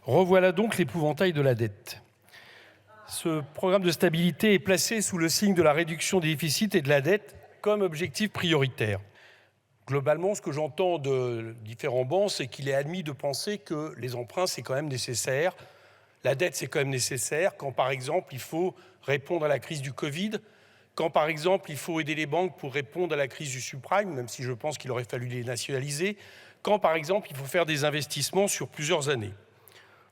Revoilà donc l'épouvantail de la dette. Ce programme de stabilité est placé sous le signe de la réduction des déficits et de la dette comme objectif prioritaire. Globalement, ce que j'entends de différents bancs, c'est qu'il est admis de penser que les emprunts, c'est quand même nécessaire. La dette, c'est quand même nécessaire quand, par exemple, il faut répondre à la crise du Covid, quand, par exemple, il faut aider les banques pour répondre à la crise du subprime, même si je pense qu'il aurait fallu les nationaliser, quand, par exemple, il faut faire des investissements sur plusieurs années.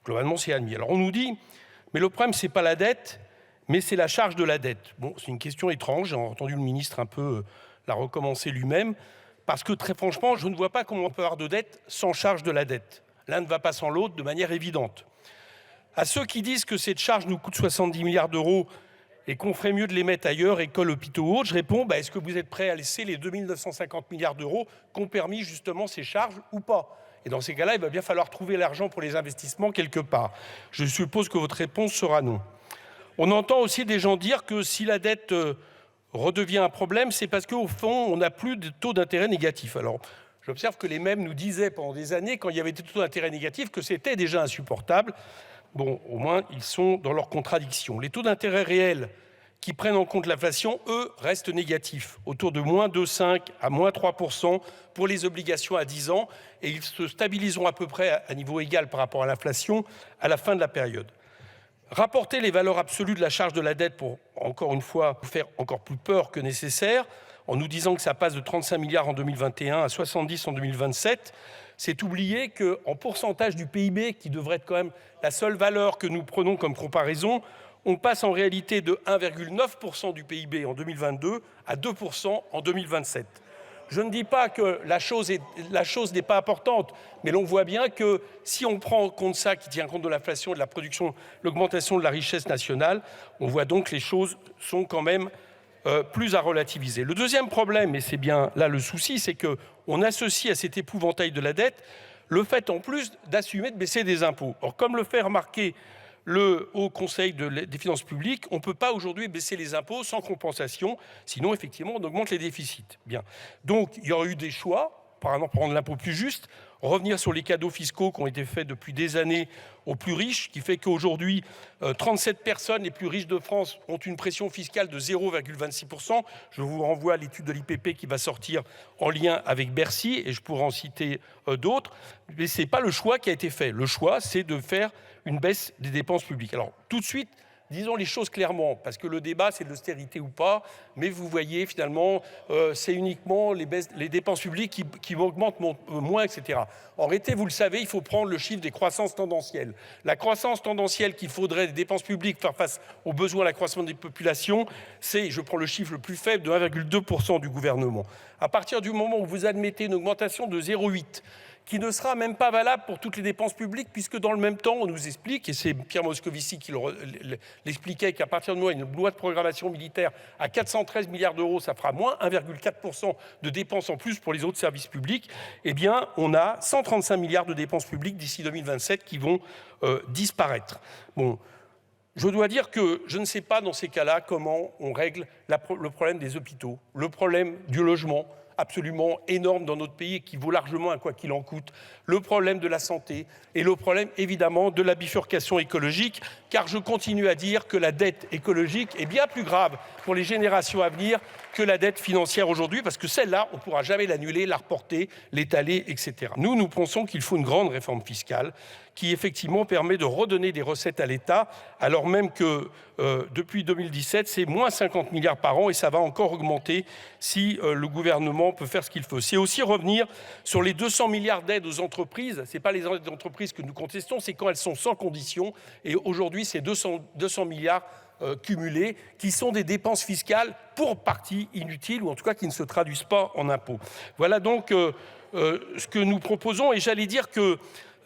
Globalement, c'est admis. Alors, on nous dit, mais le problème, ce n'est pas la dette, mais c'est la charge de la dette. Bon, c'est une question étrange. J'ai entendu le ministre un peu la recommencer lui-même, parce que, très franchement, je ne vois pas comment on peut avoir de dette sans charge de la dette. L'un ne va pas sans l'autre de manière évidente. À ceux qui disent que cette charge nous coûte 70 milliards d'euros et qu'on ferait mieux de les mettre ailleurs, écoles, hôpitaux ou autres, je réponds, est-ce que vous êtes prêts à laisser les 2 950 milliards d'euros qu'ont permis justement ces charges ou pas? Et dans ces cas-là, il va bien falloir trouver l'argent pour les investissements quelque part. Je suppose que votre réponse sera non. On entend aussi des gens dire que si la dette redevient un problème, c'est parce qu'au fond, on n'a plus de taux d'intérêt négatifs. Alors, j'observe que les mêmes nous disaient pendant des années, quand il y avait des taux d'intérêt négatifs, que c'était déjà insupportable. Bon, au moins, ils sont dans leur contradiction. Les taux d'intérêt réels qui prennent en compte l'inflation, eux, restent négatifs, autour de moins 2,5 à moins 3% pour les obligations à 10 ans, et ils se stabiliseront à peu près à niveau égal par rapport à l'inflation à la fin de la période. Rapporter les valeurs absolues de la charge de la dette pour, encore une fois, faire encore plus peur que nécessaire, en nous disant que ça passe de 35 milliards en 2021 à 70 en 2027, c'est oublier qu'en pourcentage du PIB, qui devrait être quand même la seule valeur que nous prenons comme comparaison, on passe en réalité de 1,9% du PIB en 2022 à 2% en 2027. Je ne dis pas que la chose n'est pas importante, mais l'on voit bien que si on prend en compte ça, qui tient compte de l'inflation, de la production, l'augmentation de la richesse nationale, on voit donc que les choses sont quand même plus à relativiser. Le deuxième problème, et c'est bien là le souci, c'est qu'on associe à cet épouvantail de la dette le fait en plus d'assumer de baisser des impôts. Or, comme le fait remarquer le Haut Conseil des finances publiques, on ne peut pas aujourd'hui baisser les impôts sans compensation, sinon effectivement on augmente les déficits. Bien. Donc il y aurait eu des choix, par exemple prendre l'impôt plus juste, revenir sur les cadeaux fiscaux qui ont été faits depuis des années aux plus riches, qui fait qu'aujourd'hui 37 personnes les plus riches de France ont une pression fiscale de 0,26%. Je vous renvoie à l'étude de l'IPP qui va sortir en lien avec Bercy, et je pourrais en citer d'autres. Mais ce n'est pas le choix qui a été fait. Le choix, c'est de faire une baisse des dépenses publiques. Alors, tout de suite, disons les choses clairement, parce que le débat, c'est de l'austérité ou pas, mais vous voyez, finalement, c'est uniquement les dépenses publiques qui augmentent moins, etc. En réalité, vous le savez, il faut prendre le chiffre des croissances tendancielles. La croissance tendancielle qu'il faudrait des dépenses publiques faire face aux besoins de la croissance des populations, c'est, je prends le chiffre le plus faible, de 1,2% du gouvernement. À partir du moment où vous admettez une augmentation de 0,8%, qui ne sera même pas valable pour toutes les dépenses publiques, puisque dans le même temps, on nous explique, et c'est Pierre Moscovici qui l'expliquait, qu'à partir de moi, une loi de programmation militaire à 413 milliards d'euros, ça fera moins 1,4% de dépenses en plus pour les autres services publics. Eh bien, on a 135 milliards de dépenses publiques d'ici 2027 qui vont disparaître. Bon. Je dois dire que je ne sais pas dans ces cas-là comment on règle le problème des hôpitaux, le problème du logement, absolument énorme dans notre pays et qui vaut largement un quoi qu'il en coûte, le problème de la santé et le problème évidemment de la bifurcation écologique, car je continue à dire que la dette écologique est bien plus grave pour les générations à venir que la dette financière aujourd'hui, parce que celle-là, on ne pourra jamais l'annuler, la reporter, l'étaler, etc. Nous pensons qu'il faut une grande réforme fiscale qui effectivement permet de redonner des recettes à l'État, alors même que depuis 2017, c'est moins 50 milliards par an et ça va encore augmenter si le gouvernement peut faire ce qu'il faut. C'est aussi revenir sur les 200 milliards d'aides aux entreprises. Ce n'est pas les aides aux entreprises que nous contestons, c'est quand elles sont sans condition. Et aujourd'hui, c'est 200 milliards cumulés qui sont des dépenses fiscales pour partie inutiles ou en tout cas qui ne se traduisent pas en impôts. Voilà donc ce que nous proposons, et j'allais dire que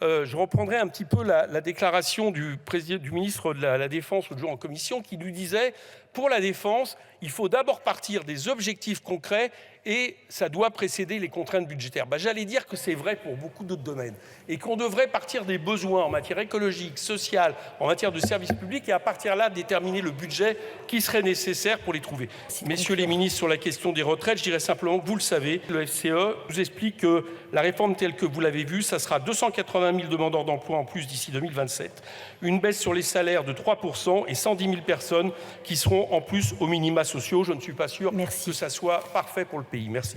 je reprendrai un petit peu la déclaration du ministre de la Défense l'autre jour en commission qui nous disait pour la défense, il faut d'abord partir des objectifs concrets et ça doit précéder les contraintes budgétaires. J'allais dire que c'est vrai pour beaucoup d'autres domaines et qu'on devrait partir des besoins en matière écologique, sociale, en matière de services publics et à partir de là déterminer le budget qui serait nécessaire pour les trouver. Messieurs les ministres, sur la question des retraites, je dirais simplement que vous le savez, le FCE vous explique que la réforme telle que vous l'avez vue, ça sera 280 000 demandeurs d'emploi en plus d'ici 2027, une baisse sur les salaires de 3% et 110 000 personnes qui seront en plus aux minima sociaux. Je ne suis pas sûr que ça soit parfait pour le pays. Merci.